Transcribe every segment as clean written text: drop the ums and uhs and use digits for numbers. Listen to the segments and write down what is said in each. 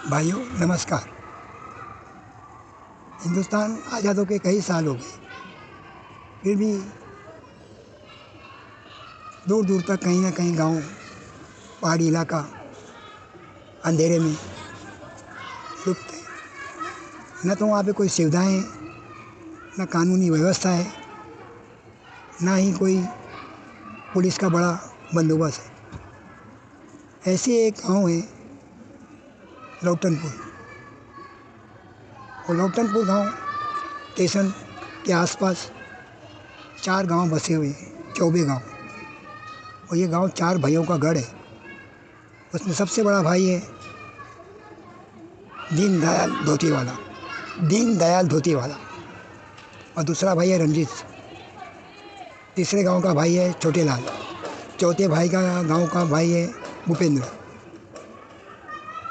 भाइयों नमस्कार। हिंदुस्तान आज़ाद होकर कई साल हो गए, फिर भी दूर दूर तक कहीं ना कहीं गांव, पहाड़ी इलाका अंधेरे में लुप्त है। न तो वहाँ पे कोई सुविधाएं हैं, न कानूनी व्यवस्था है, ना ही कोई पुलिस का बड़ा बंदोबस्त है। ऐसे एक गांव है लौटनपुर। और लौटनपुर गांव स्टेशन के आसपास 4 गांव बसे हुए हैं, चौबे गांव। और ये गांव 4 भाइयों का गढ़ है। उसमें सबसे बड़ा भाई है दीनदयाल धोतीवाला, और दूसरा भाई है रंजीत। तीसरे गांव का भाई है छोटेलाल। चौथे भाई का गांव का भाई है भूपेंद्र।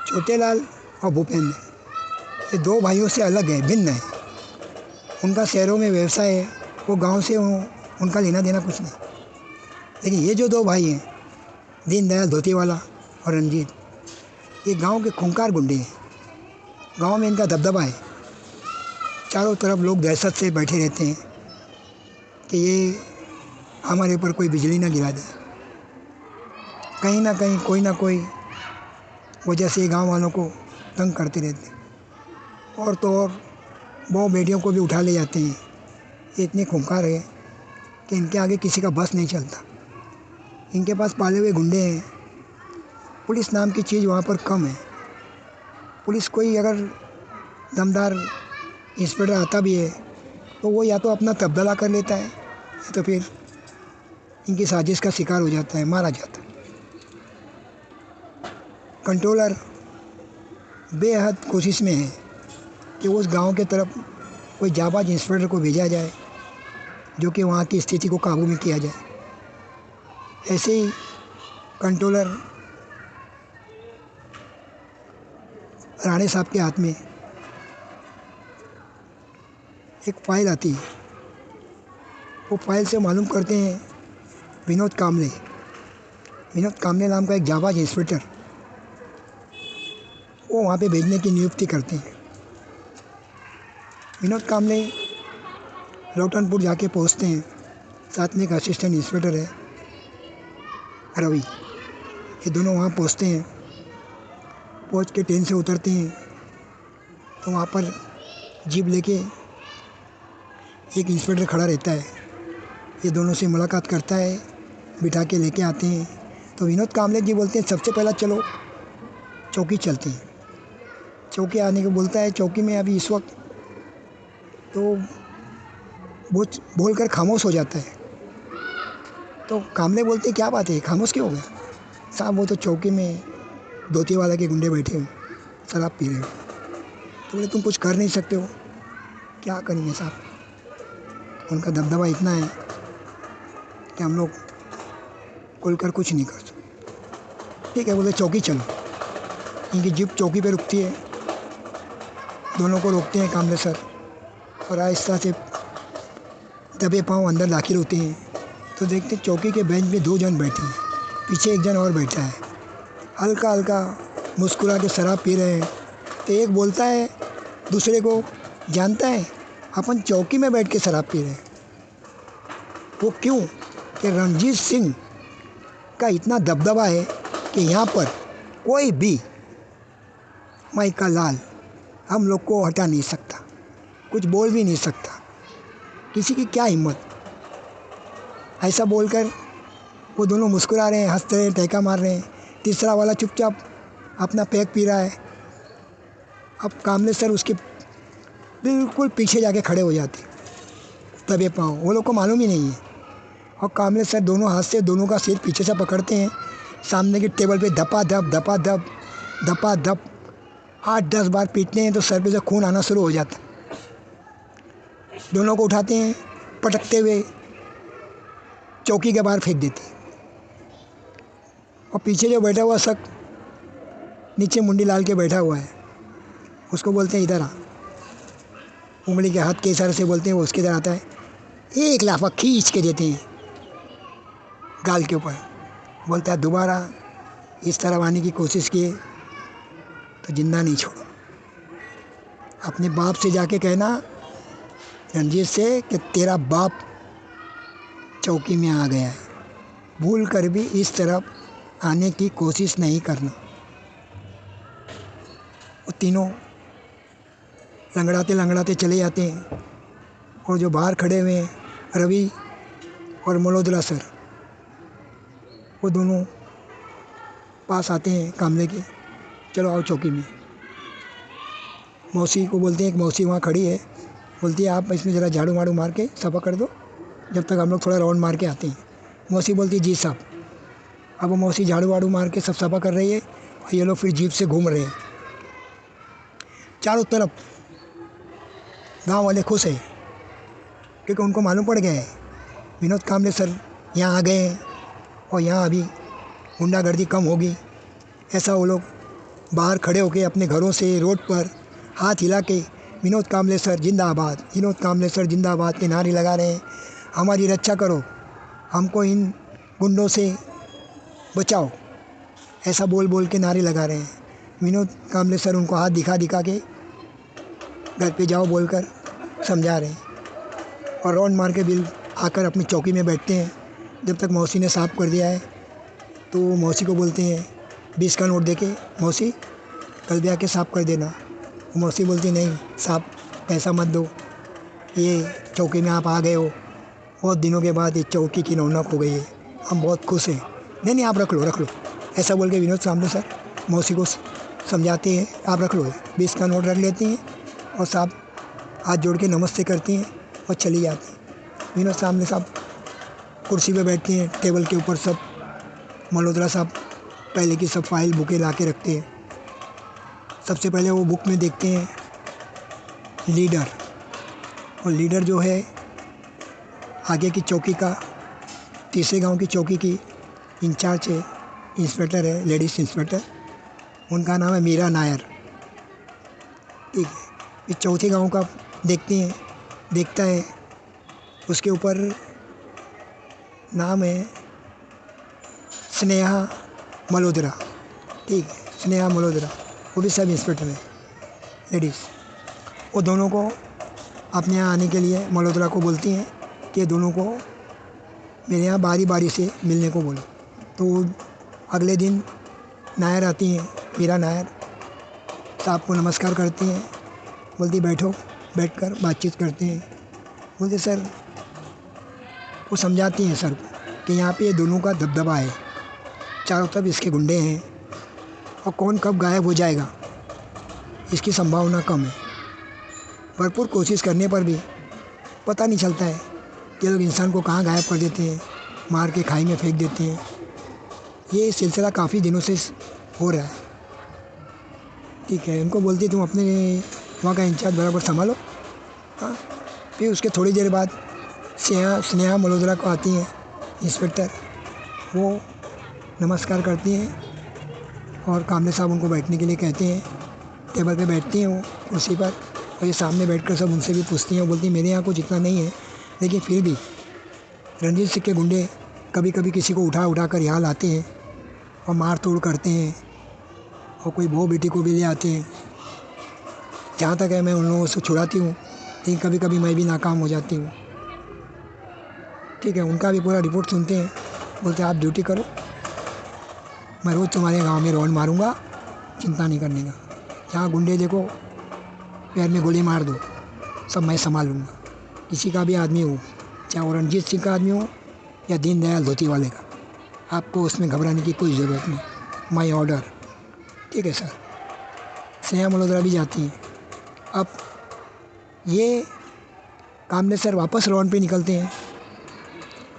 छोटेलाल और भूपेंद्र ये 2 भाइयों से अलग है, भिन्न है। उनका शहरों में व्यवसाय है, वो गांव से उनका लेना देना कुछ नहीं। लेकिन ये जो 2 भाई हैं, दीनदयाल धोतीवाला और रंजीत, ये गांव के खूंखार गुंडे हैं। गांव में इनका दबदबा है। चारों तरफ लोग दहशत से बैठे रहते हैं कि ये हमारे ऊपर कोई बिजली ना गिरा दे। कहीं ना कहीं कोई ना कोई वजह से गांव वालों को तंग करते रहते हैं। और तो और बहु बेटियों को भी उठा ले जाते हैं। ये इतने खूंखार है कि इनके आगे किसी का बस नहीं चलता। इनके पास पाले हुए गुंडे हैं। पुलिस नाम की चीज़ वहाँ पर कम है। पुलिस कोई अगर दमदार इंस्पेक्टर आता भी है तो वो या तो अपना तब्दला कर लेता है, या तो फिर इनकी साजिश का शिकार हो जाता है, मारा जाता है। कंट्रोलर बेहद कोशिश में है कि उस गांव के तरफ कोई जाबाज इंस्पेक्टर को भेजा जाए जो कि वहाँ की स्थिति को काबू में किया जाए। ऐसे ही कंट्रोलर राणे साहब के हाथ में एक फाइल आती है। वो फाइल से मालूम करते हैं विनोद कामले नाम का एक जाबाज इंस्पेक्टर, वो वहाँ पे भेजने की नियुक्ति करते हैं। विनोद कामले लौटनपुर जाके पहुँचते हैं। साथ में एक असिस्टेंट इंस्पेक्टर है रवि। ये दोनों वहाँ पहुँचते हैं। पहुँच के ट्रेन से उतरते हैं तो वहाँ पर जीप लेके एक इंस्पेक्टर खड़ा रहता है। ये दोनों से मुलाकात करता है, बिठा के लेके आते हैं। तो विनोद कामले जी बोलते हैं सबसे पहला चलो चौकी चलते हैं। चौकी आने को बोलता है। चौकी में अभी इस वक्त तो वो बोलकर खामोश हो जाता है। तो कामले बोलते क्या बात है, खामोश क्यों हो गया? साहब वो तो चौकी में धोतीवाला के गुंडे बैठे हो, शराब पी रहे हो। तो बोले तुम कुछ कर नहीं सकते हो? क्या करेंगे साहब, उनका दबदबा इतना है कि हम लोग खुलकर कुछ नहीं कर सकते। ठीक है, बोले चौकी चलो। इनकी जीप चौकी पे रुकती है। दोनों को रोकते हैं कामले सर, और आहिस्ता से दबे पाँव अंदर दाखिल होते हैं। तो देखते चौकी के बेंच में 2 जन बैठे हैं, पीछे एक जन और बैठा है। हल्का हल्का मुस्कुरा के शराब पी रहे हैं। तो एक बोलता है दूसरे को, जानता है अपन चौकी में बैठ के शराब पी रहे हैं। वो क्यों? कि रणजीत सिंह का इतना दबदबा है कि यहाँ पर कोई भी माई का लाल हम लोग को हटा नहीं सकता, कुछ बोल भी नहीं सकता। किसी की क्या हिम्मत। ऐसा बोलकर वो दोनों मुस्कुरा रहे हैं, हंस रहे हैं, टहका मार रहे हैं। तीसरा वाला चुपचाप अपना पैक पी रहा है। अब कामले सर उसके बिल्कुल पीछे जाके खड़े हो जाते, दबे पाँव। वो लोग को मालूम ही नहीं है। और कामले सर दोनों हाथ से दोनों का सिर पीछे से पकड़ते हैं। सामने की टेबल पे धपा धप 8-10 बार पीटते हैं तो सर पे से खून आना शुरू हो जाता। दोनों को उठाते हैं, पटकते हुए चौकी के बाहर फेंक देते हैं। और पीछे जो बैठा हुआ शख्स नीचे मुंडी लाल के बैठा हुआ है, उसको बोलते हैं इधर आ। उंगली के हाथ के इशारे से बोलते हैं, वो उसके इधर आता है। एक लाफा खींच के देते हैं गाल के ऊपर। बोलता है दोबारा इस तरफ आने की कोशिश किए तो जिंदा नहीं छोड़ो। अपने बाप से जाके कहना रणजीत से कि तेरा बाप चौकी में आ गया है, भूल कर भी इस तरफ आने की कोशिश नहीं करना। वो तीनों लंगड़ाते लंगड़ाते चले जाते हैं और जो बाहर खड़े हुए हैं रवि और मल्होत्रा सर, वो दोनों पास आते हैं कामले के, चलो आओ चौकी में। मौसी को बोलते हैं, एक मौसी वहाँ खड़ी है, बोलती है आप इसमें ज़रा झाड़ू वाड़ू मार के सफा कर दो जब तक हम लोग थोड़ा राउंड मार के आते हैं। मौसी बोलती है जी साहब। अब वो मौसी झाड़ू वाड़ू मार के सब सफा कर रही है और ये लोग फिर जीप से घूम रहे हैं। चारों तरफ गांव वाले खुश हैं क्योंकि उनको मालूम पड़ गया है विनोद कामले सर यहाँ आ गए हैं और यहाँ अभी गुंडागर्दी कम होगी। ऐसा वो लोग बाहर खड़े होकर अपने घरों से रोड पर हाथ हिला के विनोद कामले सर जिंदाबाद, विनोद कामले सर जिंदाबाद के नारे लगा रहे हैं। हमारी रक्षा करो, हमको इन गुंडों से बचाओ, ऐसा बोल बोल के नारे लगा रहे हैं। विनोद कामले सर उनको हाथ दिखा दिखा के घर पे जाओ बोलकर समझा रहे हैं और राउंड मार के बिल आकर अपनी चौकी में बैठते हैं। जब तक मौसी ने साफ़ कर दिया है तो मौसी को बोलते हैं 20 का नोट देके मौसी कल भी आके साफ़ कर देना। मौसी बोलती नहीं साहब पैसा मत दो, ये चौकी में आप आ गए हो, बहुत दिनों के बाद ये चौकी की रौनक हो गई है, हम बहुत खुश हैं। नहीं आप रख लो, ऐसा बोल के विनोद कामले सर मौसी को समझाते हैं आप रख लो। 20 का नोट रख लेती हैं और साहब हाथ जोड़ के नमस्ते करती हैं और चली जाती हैं। विनोद कामले साहब कुर्सी पे बैठते हैं, टेबल के ऊपर सब मल्होत्रा साहब पहले की सब फाइल बुकें ला के रखते हैं। सबसे पहले वो बुक में देखते हैं लीडर, और लीडर जो है आगे की चौकी का, तीसरे गांव की चौकी की इंचार्ज है, इंस्पेक्टर है, लेडीज़ इंस्पेक्टर, उनका नाम है मीरा नायर। ठीक है, इस चौथे गांव का देखता है, उसके ऊपर नाम है स्नेहा मल्होत्रा। ठीक है, स्नेहा मल्होत्रा, वो भी सब इंस्पेक्टर है लेडीज़। वो दोनों को अपने यहाँ आने के लिए मल्होत्रा को बोलती हैं कि दोनों को मेरे यहाँ बारी बारी से मिलने को बोलो। तो अगले दिन नायर आती हैं, मीरा नायर साहब को नमस्कार करती हैं, बोलती बैठो, बैठकर बातचीत करते हैं। बोलते सर, वो समझाती हैं सर कि यहाँ पे ये दोनों का दबदबा है, चारों तरफ इसके गुंडे हैं और कौन कब गायब हो जाएगा इसकी संभावना कम है। भरपूर कोशिश करने पर भी पता नहीं चलता है ये लोग इंसान को कहाँ गायब कर देते हैं, मार के खाई में फेंक देते हैं। ये सिलसिला काफ़ी दिनों से हो रहा है। ठीक है, उनको बोलती तुम अपने वहाँ का इंचार्ज बराबर संभालो। हाँ, फिर उसके थोड़ी देर बाद स्नेहा मल्होत्रा को आती हैं इंस्पेक्टर, वो नमस्कार करती हैं और कामले साहब उनको बैठने के लिए कहते हैं। टेबल पे बैठती हैं वो कुर्सी पर, और ये सामने बैठकर सब उनसे भी पूछती हैं। वो बोलती मेरे यहाँ कुछ इतना नहीं है, लेकिन फिर भी रणजीत सिंह के गुंडे कभी कभी किसी को उठा कर यहाँ लाते हैं और मार तोड़ करते हैं, और कोई बहू बेटी को भी ले आते हैं। जहाँ तक है मैं उन लोगों से छुड़ाती हूँ, लेकिन कभी कभी मैं भी नाकाम हो जाती हूँ। ठीक है, उनका भी पूरा रिपोर्ट सुनते हैं। बोलते आप ड्यूटी करो, मैं रोज़ तुम्हारे गांव में राउंड मारूंगा, चिंता नहीं करने का। जहाँ गुंडे देखो पैर में गोली मार दो, सब मैं संभाल लूँगा। किसी का भी आदमी हो, चाहे वो रणजीत सिंह का आदमी हो या दीनदयाल धोती वाले का, आपको उसमें घबराने की कोई ज़रूरत नहीं। My order. ठीक है सर। स्नेहा मल्होत्रा भी जाती हैं। अब ये कामले सर वापस राउंड पे निकलते हैं।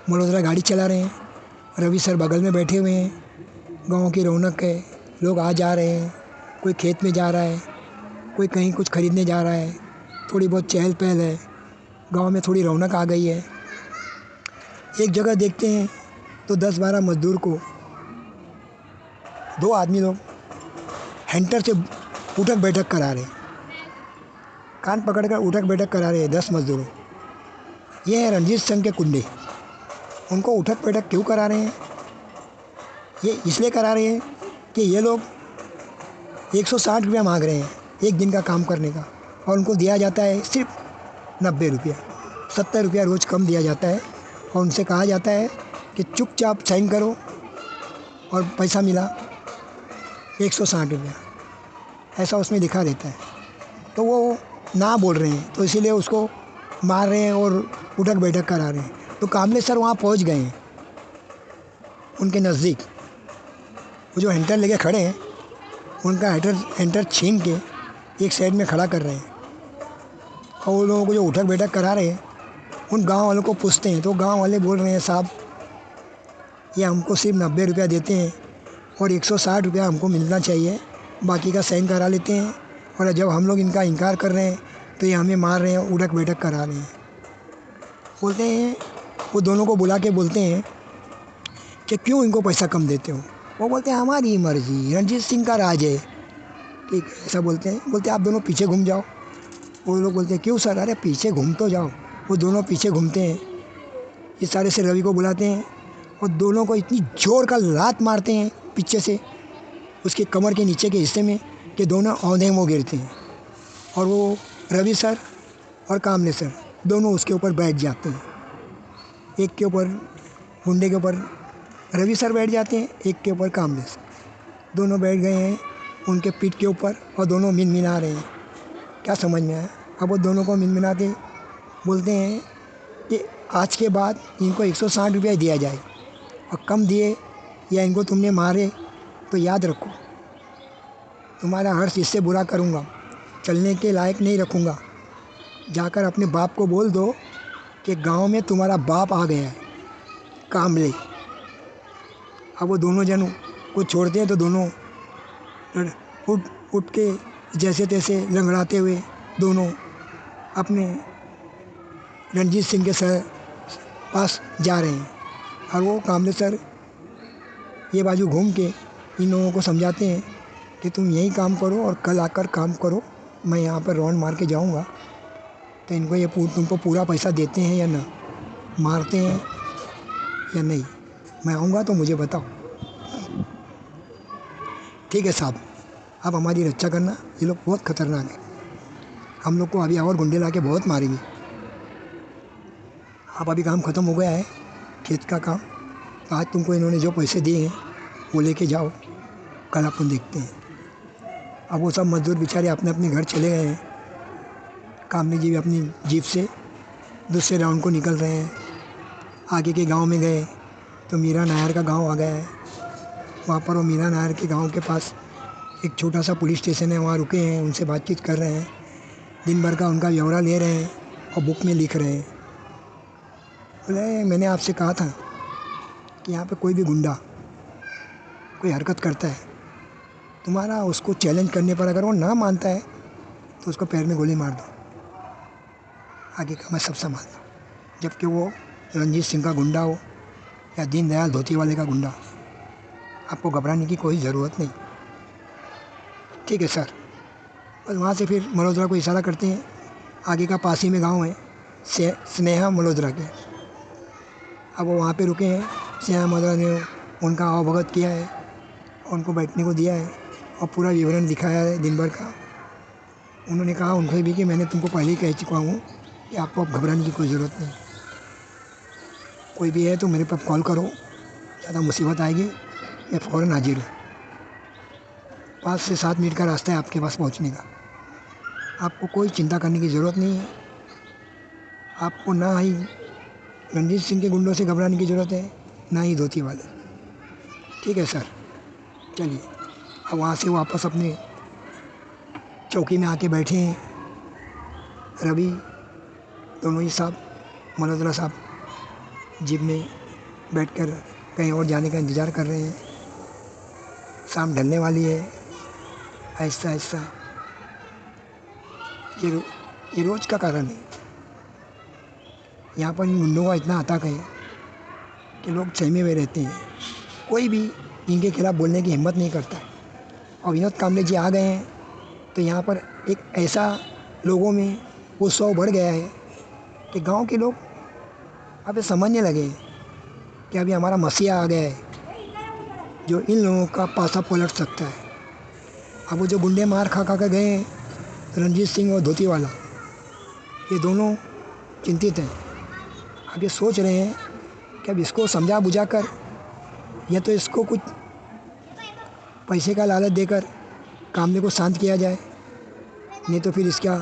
मल्होत्रा गाड़ी चला रहे हैं, रवि सर बगल में बैठे हुए हैं। गांव की रौनक है, लोग आ जा रहे हैं, कोई खेत में जा रहा है, कोई कहीं कुछ खरीदने जा रहा है, थोड़ी बहुत चहल पहल है, गांव में थोड़ी रौनक आ गई है। एक जगह देखते हैं तो 10-12 मजदूर को 2 आदमी लोग हैंटर से उठक बैठक करा रहे हैं, कान पकड़कर उठक बैठक करा रहे हैं 10 मजदूरों। ये है रणजीत सिंह के गुंडे। उनको उठक बैठक क्यों करा रहे हैं? ये इसलिए करा रहे हैं कि ये लोग 160 रुपया मांग रहे हैं एक दिन का काम करने का, और उनको दिया जाता है सिर्फ 90 रुपया। 70 रुपया रोज़ कम दिया जाता है, और उनसे कहा जाता है कि चुपचाप साइन करो, और पैसा मिला 160 रुपया, ऐसा उसमें दिखा देता है। तो वो ना बोल रहे हैं, तो इसीलिए उसको मार रहे हैं और उठक बैठक करा रहे हैं। तो कामले सर वहाँ पहुँच गए हैं उनके नज़दीक। वो जो हैंटर लेके खड़े हैं, उनका हैंटर छीन के एक साइड में खड़ा कर रहे हैं, और वो लोगों को जो उठक बैठक करा रहे हैं उन गांव वालों को पूछते हैं, तो गांव वाले बोल रहे हैं साहब ये हमको सिर्फ 90 रुपया देते हैं और 160 रुपया हमको मिलना चाहिए, बाकी का साइन करा लेते हैं, और जब हम लोग इनका इनकार कर रहे हैं तो ये हमें मार रहे हैं, उठक बैठक करा रहे हैं। बोलते हैं, वो दोनों को बुला के बोलते हैं कि क्यों इनको पैसा कम देते हो। वो बोलते हैं हमारी मर्जी, रणजीत सिंह का राज है, ठीक ऐसा बोलते हैं। बोलते हैं आप दोनों पीछे घूम जाओ। वो लोग बोलते हैं क्यों सर, अरे पीछे घूम तो जाओ। वो दोनों पीछे घूमते हैं। इस सारे से रवि को बुलाते हैं और दोनों को इतनी जोर का लात मारते हैं पीछे से उसके कमर के नीचे के हिस्से में कि दोनों औंधे मुँह गिरते हैं, और वो रवि सर और कामले सर दोनों उसके ऊपर बैठ जाते हैं। एक के ऊपर, गुंडे के ऊपर रवि सर बैठ जाते हैं, एक के ऊपर कामले सर, दोनों बैठ गए हैं उनके पीठ के ऊपर, और दोनों मिनमिना रहे हैं। क्या समझ में आया? अब वो दोनों को मिनमिनाते बोलते हैं कि आज के बाद इनको 160 रुपया दिया जाए, और कम दिए या इनको तुमने मारे तो याद रखो तुम्हारा हर्ष इससे बुरा करूँगा, चलने के लायक नहीं रखूँगा। जाकर अपने बाप को बोल दो कि गांव में तुम्हारा बाप आ गया है, कामले। अब वो दोनों जन को छोड़ते हैं तो दोनों उठ के जैसे तैसे लंगड़ाते हुए दोनों अपने रणजीत सिंह के सर पास जा रहे हैं। और वो कामले सर ये बाजू घूम के इन लोगों को समझाते हैं कि तुम यही काम करो और कल आकर काम करो, मैं यहाँ पर राउंड मार के जाऊँगा, तो इनको ये तुमको पूरा पैसा देते हैं या ना, मारते हैं या नहीं, मैं आऊँगा तो मुझे बताओ। ठीक है साहब, आप हमारी रक्षा करना, ये लोग बहुत खतरनाक है, हम लोग को अभी और गुंडे ला के बहुत मारेंगे। अब अभी काम ख़त्म हो गया है खेत का काम, तो आज तुमको इन्होंने जो पैसे दिए हैं वो लेके जाओ, कल अपन देखते हैं। अब वो सब मजदूर बेचारे अपने अपने घर चले गए हैं। कामले जी भी अपनी जीप से दूसरे राउंड को निकल रहे हैं। आगे के गांव में गए तो मीरा नायर का गांव आ गया है। वहाँ पर वो मीरा नायर के गांव के पास एक छोटा सा पुलिस स्टेशन है, वहाँ रुके हैं, उनसे बातचीत कर रहे हैं, दिन भर का उनका ब्यौरा ले रहे हैं और बुक में लिख रहे हैं। बोले मैंने आपसे कहा था कि यहाँ पे कोई भी गुंडा कोई हरकत करता है, तुम्हारा उसको चैलेंज करने पर अगर वो ना मानता है तो उसको पैर में गोली मार दो, आगे का मैं सब संभालता। जबकि वो रणजीत सिंह का गुंडा हो या दीनदयाल धोती वाले का गुंडा, आपको घबराने की कोई ज़रूरत नहीं। ठीक है सर। बस वहाँ से फिर मल्होत्रा को इशारा करते हैं, आगे का पासी में गांव है स्नेहा मल्होत्रा के। अब वो वहाँ पे रुके हैं, स्नेहा मल्होत्रा ने उनका अवगत किया है, उनको बैठने को दिया है और पूरा विवरण दिखाया है दिन भर का। उन्होंने कहा उनको भी कि मैंने तुमको पहले ही कह चुका हूँ कि आपको अब घबराने की कोई ज़रूरत नहीं, कोई भी है तो मेरे पास कॉल करो, ज़्यादा मुसीबत आएगी मैं फ़ौरन हाजिर हूँ। 5 से 7 मिनट का रास्ता है आपके पास पहुँचने का, आपको कोई चिंता करने की ज़रूरत नहीं है। आपको ना ही रणजीत सिंह के गुंडों से घबराने की ज़रूरत है, ना ही धोती वाले। ठीक है सर, चलिए। अब वहाँ से वापस अपने चौकी में आके बैठे हैं रवि, दोनों ही साहब, मल्होत्रा साहब जीप में बैठकर कहीं और जाने का इंतज़ार कर रहे हैं। शाम ढलने वाली है, ऐसा ऐसा ये रोज़ का कारण है। यहाँ पर इन गुंडों का इतना आतंक है कि लोग सहमे हुए रहते हैं, कोई भी इनके खिलाफ़ बोलने की हिम्मत नहीं करता। और विनोद कामले जी आ गए हैं तो यहाँ पर एक ऐसा लोगों में उत्साह बढ़ गया है कि गांव के लोग अब ये समझने लगे हैं कि अभी हमारा मसीहा आ गया है जो इन लोगों का पासा पलट सकता है। अब वो जो गुंडे मार खा खा कर गए हैं, रणजीत सिंह और धोती वाला, ये दोनों चिंतित हैं। अब ये सोच रहे हैं कि अब इसको समझा बुझा कर या तो इसको कुछ पैसे का लालच देकर कामले को शांत किया जाए, नहीं तो फिर इसका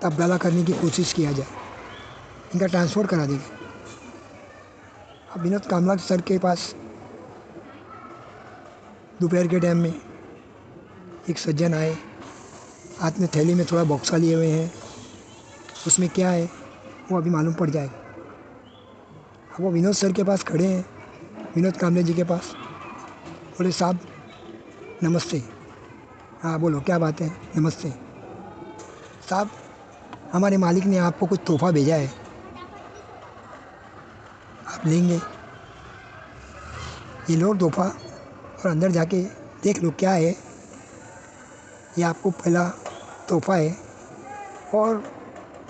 तबादला करने की कोशिश किया जाए, इनका ट्रांसफ़र करा देंगे। अब विनोद कामला सर के पास दोपहर के टाइम में एक सज्जन आए, हाथ में थैली में थोड़ा बॉक्सा लिए हुए हैं, उसमें क्या है वो अभी मालूम पड़ जाएगा। अब वो विनोद सर के पास खड़े हैं, विनोद कामले जी के पास। बोले साहब नमस्ते। हाँ बोलो क्या बात है। नमस्ते साहब, हमारे मालिक ने आपको कुछ तोहफा भेजा है, आप लेंगे? ये लो तोहफा और अंदर जाके देख लो क्या है। ये आपको पहला तोहफा है और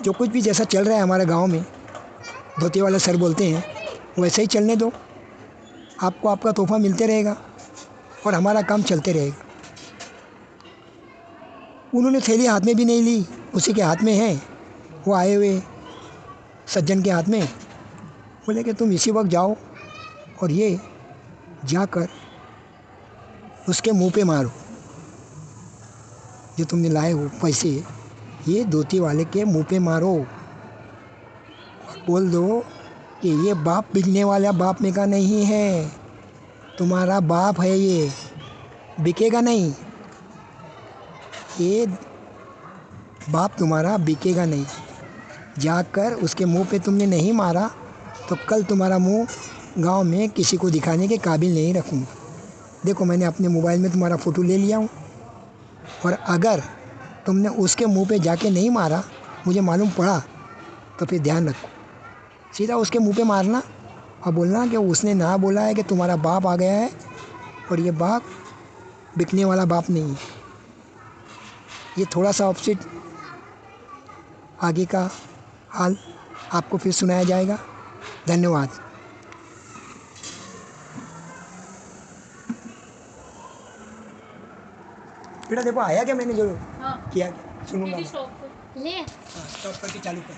जो कुछ भी जैसा चल रहा है हमारे गांव में, धोती वाला सर बोलते हैं वैसे ही चलने दो, आपको आपका तोहफा मिलते रहेगा और हमारा काम चलते रहेगा। उन्होंने थैली हाथ में भी नहीं ली, उसी के हाथ में है, वो आए हुए सज्जन के हाथ में। बोले कि तुम इसी वक्त जाओ और ये जाकर उसके मुंह पे मारो, जो तुमने लाए हो पैसे, ये धोती वाले के मुंह पे मारो और बोल दो कि ये बाप बिकने वाला बाप में का नहीं है, तुम्हारा बाप है, ये बिकेगा नहीं, ये बाप तुम्हारा बिकेगा नहीं। जाकर उसके मुंह पे तुमने नहीं मारा तो कल तुम्हारा मुंह गांव में किसी को दिखाने के काबिल नहीं रखूँगा। देखो मैंने अपने मोबाइल में तुम्हारा फ़ोटो ले लिया हूँ, और अगर तुमने उसके मुंह पे जाके नहीं मारा, मुझे मालूम पड़ा, तो फिर ध्यान रखो, सीधा उसके मुंह पे मारना और बोलना कि उसने ना बोला है कि तुम्हारा बाप आ गया है और ये बाप बिकने वाला बाप नहीं है। ये थोड़ा सा ऑपोजिट आगे का हाल आपको फिर सुनाया जाएगा। धन्यवाद। बेटा देखो आया क्या मैंने जो किया, सुनूंगा। ले हाँ, स्टॉप करके चालू कर।